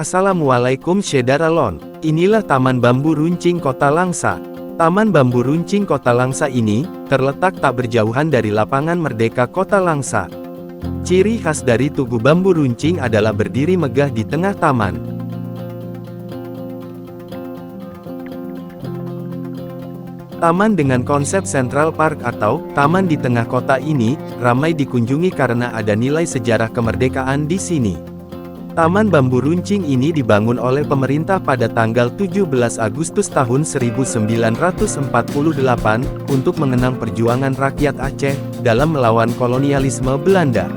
Assalamualaikum Syederalon. Inilah Taman Bambu Runcing Kota Langsa. Taman Bambu Runcing Kota Langsa ini, terletak tak berjauhan dari lapangan Merdeka Kota Langsa. Ciri khas dari Tugu Bambu Runcing adalah berdiri megah di tengah taman. Taman dengan konsep Central Park atau taman di tengah kota ini, ramai dikunjungi karena ada nilai sejarah kemerdekaan di sini. Taman Bambu Runcing ini dibangun oleh pemerintah pada tanggal 17 Agustus tahun 1948, untuk mengenang perjuangan rakyat Aceh, dalam melawan kolonialisme Belanda.